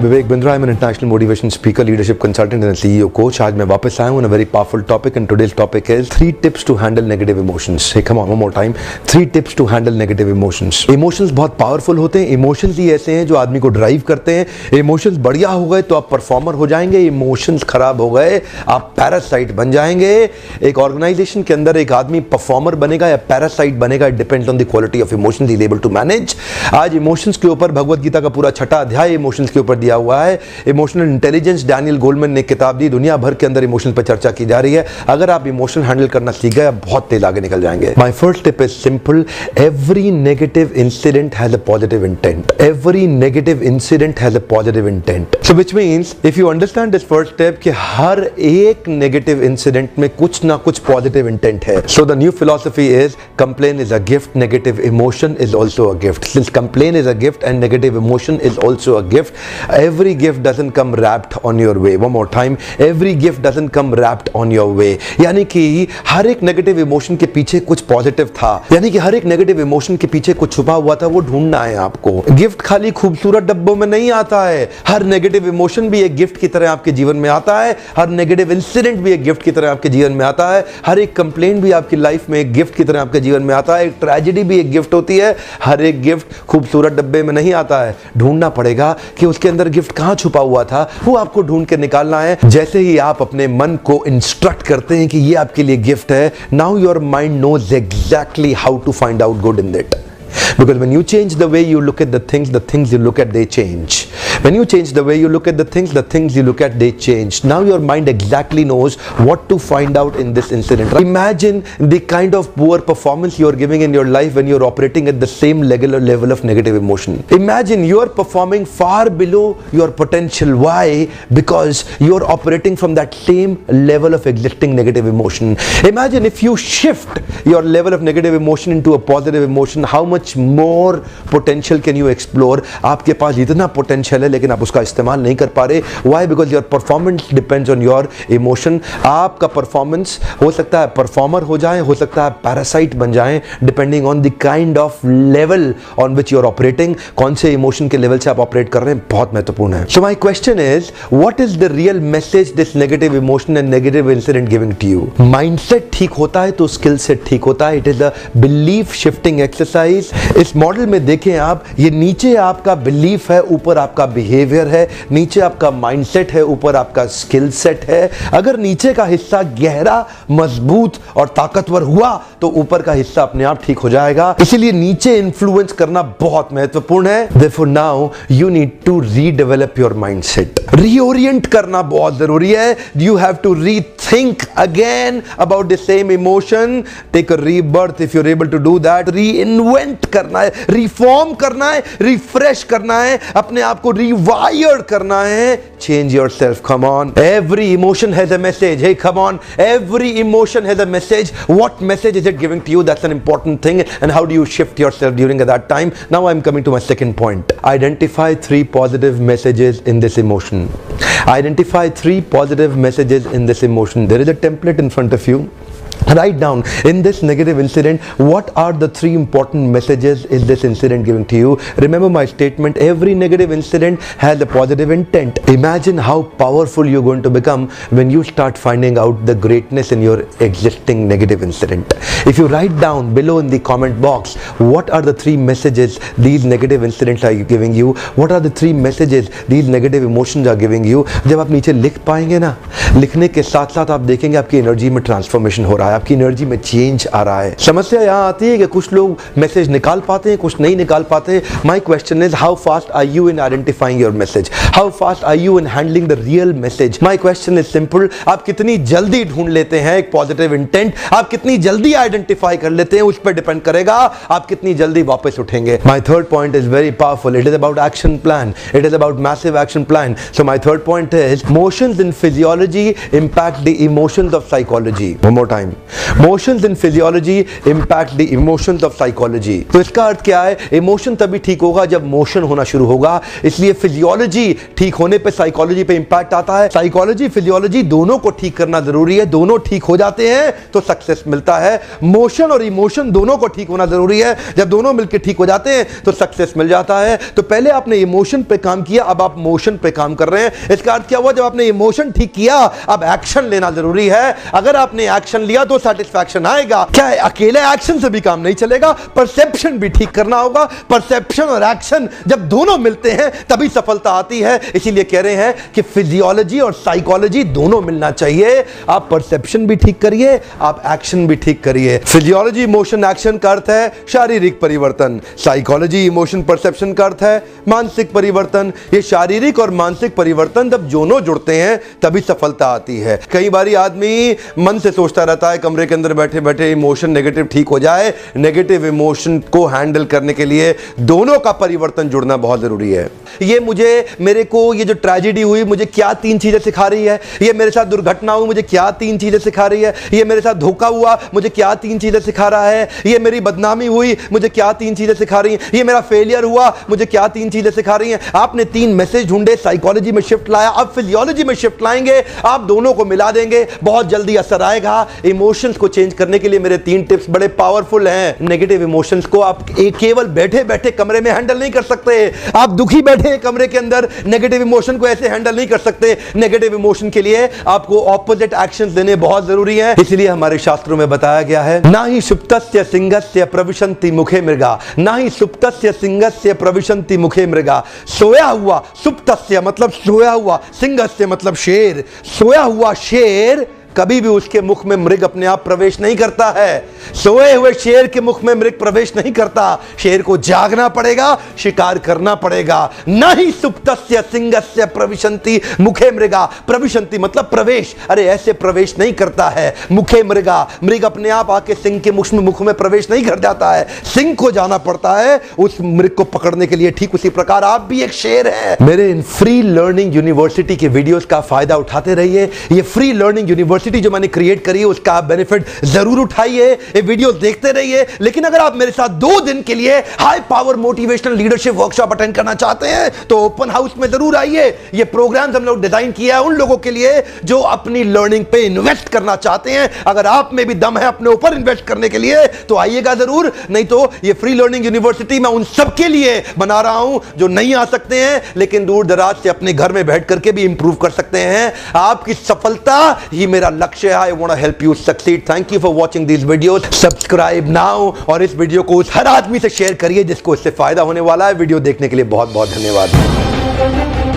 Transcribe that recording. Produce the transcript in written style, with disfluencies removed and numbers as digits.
I'm Vivek Bindra. I'm an international motivation speaker, leadership consultant and a CEO coach. आज मैं वापस आया हूँ on a very powerful topic and today's topic is 3 tips to handle negative emotions. Hey, come on, one more time. 3 tips to handle negative emotions. Emotions बहुत powerful होते हैं. Emotions ही ऐसे हैं जो आदमी को drive करते हैं. Emotions बढ़िया हो गए तो आप performer हो जाएंगे. Emotions खराब हो गए आप parasite बन जाएंगे. एक organization के अंदर एक आदमी performer बनेगा या parasite बनेगा, it depends on the quality of emotions he is able to manage. आज emotions के ऊपर भगवत गीता का पूरा छठा अध्याय इमोशंस के ऊपर दिया हुआ है. इमोशनल इंटेलिजेंस, डैनियल गोलमैन ने किताब दी. दुनिया भर के अंदर इमोशन पर चर्चा की जा रही है. अगर आप इमोशन हैंडल करना सीख गए, आप बहुत तेज आगे निकल जाएंगे. My first tip is simple. Every negative incident has a positive intent. Every negative incident has a positive intent. So which means if you understand this first tip कि हर एक नेगेटिव इंसिडेंट में कुछ ना कुछ पॉजिटिव इंटेंट है. So the new philosophy is complain is a gift, negative emotion is also a gift. Since complain is a gift and negative emotion is also a gift. Every gift doesn't come wrapped on your way. One more time, every gift doesn't come wrapped on your way. यानी कि हर एक negative emotion के पीछे कुछ positive था. यानी कि हर एक नेगेटिव इमोशन के पीछे कुछ छुपा हुआ था, वो ढूंढना है आपको. गिफ्ट खाली खूबसूरत डब्बों में नहीं आता है. हर नेगेटिव इमोशन भी एक गिफ्ट की तरह आपके जीवन में आता है. हर नेगेटिव इंसिडेंट भी एक गिफ्ट की तरह आपके जीवन में आता है. हर एक कंप्लेंट भी आपकी लाइफ में एक गिफ्ट की तरह आपके जीवन में आता है. एक ट्रेजेडी भी एक गिफ्ट होती है. हर एक गिफ्ट खूबसूरत डब्बे में नहीं आता है. ढूंढना पड़ेगा कि उसके अंदर गिफ्ट कहां छुपा हुआ था, वो आपको ढूंढ के निकालना है. जैसे ही आप अपने मन को इंस्ट्रक्ट करते हैं कि ये आपके लिए गिफ्ट है, now your mind knows exactly how to find out good in it. Because when you change the way you look at the things you look at, they change. When you change the way you look at the things you look at, they change. Now your mind exactly knows what to find out in this incident. Imagine the kind of poor performance you are giving in your life when you are operating at the same level of negative emotion. Imagine you are performing far below your potential. Why? Because you are operating from that same level of existing negative emotion. Imagine if you shift your level of negative emotion into a positive emotion, how much more potential can you explore? आपके पास इतना potential है लेकिन आप उसका इस्तेमाल नहीं कर पा रहे. Why? Because your performance depends on your emotion. आपका performance हो सकता है performer हो जाए, हो सकता है parasite बन जाए, depending on the kind of level on which you are operating. कौन से emotion के level से आप operate कर रहे हैं, बहुत महत्वपूर्ण है. So my question is, what is the real message this negative emotion and negative incident giving to you? Mindset ठीक होता है तो skill set ठीक होता है. It is a belief shifting exercise. इस मॉडल में देखें आप, ये नीचे आपका बिलीफ है, ऊपर आपका बिहेवियर है. नीचे आपका माइंडसेट है, ऊपर आपका स्किल सेट है. अगर नीचे का हिस्सा गहरा, मजबूत और ताकतवर हुआ तो ऊपर का हिस्सा अपने आप ठीक हो जाएगा. इसीलिए नीचे इन्फ्लुएंस करना बहुत महत्वपूर्ण है. Therefore now you need to redevelop your mindset. Reorient करना बहुत जरूरी है. You have to rethink again about the same emotion. Take a rebirth if you're able to do that. Reinvent करना है, रिफॉर्म करना है, रिफ्रेश करना है, अपने आप को रिवायर्ड करना है. Change yourself. Come on. Every emotion has a message. Hey come on. Every emotion has a message. What message is it giving to you? That's an important thing. And how do you shift yourself during that time? Now I am coming to my second point. Identify 3 positive messages in this emotion. Identify 3 positive messages in this emotion. There is a template in front of you. Write down in this negative incident, what are the 3 important messages is this incident giving to you? Remember my statement, every negative incident has a positive intent. Imagine how powerful you're going to become when you start finding out the greatness in your existing negative incident. If you write down below in the comment box, what are the 3 messages these negative incidents are giving you? What are the 3 messages these negative emotions are giving you? जब आप नीचे लिख पाएंगे ना, लिखने के साथ साथ आप देखेंगे आपकी एनर्जी में ट्रांसफॉर्मेशन हो रहा है, आपकी एनर्जी में चेंज आ रहा है. समस्या यहाँ आती है कि कुछ लोग मैसेज निकाल पाते हैं, कुछ नहीं निकाल पाते. My question is, how fast are you in identifying your message? How fast are you in handling the real message? My question is simple. आप कितनी जल्दी ढूंढ लेते हैं एक पॉजिटिव इंटेंट? आप कितनी जल्दी आइडेंटिफाई कर लेते हैं, उस पर डिपेंड करेगा आप कितनी जल्दी वापस उठेंगे. My third point is very powerful. It is about action plan. It is about massive action plan. So my third point is motions in physiology impact the emotions of psychology. One more time. Motions in physiology impact the emotions of psychology. तो इसका अर्थ क्या है? Emotion तभी ठीक होगा जब motion होना शुरू होगा, इसलिए फिजियोलॉजी ठीक होने पे साइकोलॉजी पे इंपैक्ट आता है। साइकोलॉजी फिजियोलॉजी दोनों को ठीक करना जरूरी है, दोनों ठीक हो जाते हैं तो सक्सेस मिलता है। मोशन और इमोशन दोनों को ठीक होना जरूरी है, जब दोनों मिलकर ठीक हो जाते हैं तो सक्सेस मिल जाता है। तो पहले आपने इमोशन पे काम किया, अब आप मोशन पे काम कर रहे हैं। इसका अर्थ क्या हुआ? जब आपने इमोशन ठीक किया, अब एक्शन लेना जरूरी है। अगर आपने एक्शन लिया तो सेटिस्फैक्शन आएगा। क्या है? अकेले एक्शन से भी काम नहीं चलेगा, परसेप्शन भी ठीक करना होगा। परसेप्शन और एक्शन जब दोनों मिलते हैं तभी सफलता आती है। इसीलिए कह रहे हैं कि फिजियोलॉजी और साइकोलॉजी दोनों मिलना चाहिए। आप परसेप्शन भी ठीक करिए, आप एक्शन भी ठीक करिए। फिजियोलॉजी इमोशन एक्शन का अर्थ है शारीरिक परिवर्तन, साइकोलॉजी इमोशन परसेप्शन का अर्थ है मानसिक परिवर्तन। ये शारीरिक और मानसिक परिवर्तन जब दोनों जुड़ते हैं तभी सफलता आती है। कई बारी आदमी मन से सोचता रहता है कमरे के अंदर बैठे बैठे इमोशन नेगेटिव ठीक हो जाए। नेगेटिव इमोशन को हैंडल करने के लिए दोनों का परिवर्तन जुड़ना बहुत जरूरी है। ये मेरे को ये जो ट्रेजेडी हुई मुझे क्या 3 चीजें सिखा रही है, ये मेरे साथ दुर्घटना हुई मुझे क्या 3 चीजें सिखा रही है, ये मेरे साथ धोखा हुआ मुझे क्या 3 चीजें सिखा रहा है, ये मेरी बदनामी हुई मुझे क्या 3 चीजें सिखा रही हैं, ये मेरा फेलियर हुआ मुझे क्या 3 चीजें सिखा रही हैं। आपने 3 मैसेज ढूंढे, साइकोलॉजी में शिफ्ट लाया, अब फिजियोलॉजी में शिफ्ट लाएंगे, आप दोनों को मिला देंगे, बहुत जल्दी असर आएगा। इमोशंस को चेंज करने के लिए मेरे 3 टिप्स बड़े पावरफुल हैं। नेगेटिव इमोशंस को आप केवल बैठे बैठे कमरे में हैंडल नहीं कर सकते। आप दुखी बैठे हैं कमरे के अंदर, नेगेटिव इमोशन को ऐसे हैंडल नहीं कर सकते। नेगेटिव इमोशन के लिए आपको ऑपोजिट एक्शंस लेने बहुत जरूरी है। इसलिए हमारे शास्त्रों में बताया गया है, ना ही सुप्तस्य सिंहस्य प्रविशन्ति मुखे मृगा, ना ही सुप्तस्य सिंहस्य प्रविशन्ति मुखे मृगा। सोया हुआ, सुप्तस्य मतलब सोया हुआ, सिंहस्य मतलब शेर, सोया हुआ शेर कभी भी उसके मुख में मृग अपने आप प्रवेश नहीं करता है। सोए हुए शेर के मुख में मृग प्रवेश नहीं करता, शेर को जागना पड़ेगा, शिकार करना पड़ेगा। नहीं सुप्तस्य सिंहस्य प्रविशन्ति मुखे मृगा, प्रविशन्ति मतलब प्रवेश, अरे ऐसे प्रवेश नहीं करता है। मुखे मृगा, मृग अपने आप आके सिंह के मुख में प्रवेश नहीं कर जाता है, सिंह को जाना पड़ता है उस मृग को पकड़ने के लिए। ठीक उसी प्रकार आप भी एक शेर है। मेरे इन फ्री लर्निंग यूनिवर्सिटी के वीडियोस का फायदा उठाते रहिए। ये फ्री लर्निंग यूनिवर्सिटी जो मैंने क्रिएट करी है उसका आप बेनिफिट जरूर उठाइए, ये वीडियो देखते रहिए। लेकिन अगर आप मेरे साथ 2 दिन के लिए high power motivational leadership workshop attend करना चाहते हैं तो ओपन हाउस में जरूर आइए। ये प्रोग्राम हम लोग डिजाइन किया है उन लोगों के लिए जो अपनी लर्निंग पे इन्वेस्ट करना चाहते हैं। अगर आप में भी दम है अपने ऊपर इन्वेस्ट करने के लिए तो आइएगा जरूर, नहीं तो ये फ्री लर्निंग यूनिवर्सिटी मैं उन सबके लिए बना रहा हूं जो नहीं आ सकते हैं लेकिन दूर दराज से अपने घर में बैठ करके भी इंप्रूव कर सकते हैं। आपकी सफलता ही मेरा लक्ष्य है। I want to help you succeed. Thank you for watching this videos. Subscribe now और इस वीडियो को उस हर आदमी से शेयर करिए जिसको इससे फायदा होने वाला है। वीडियो देखने के लिए बहुत बहुत धन्यवाद।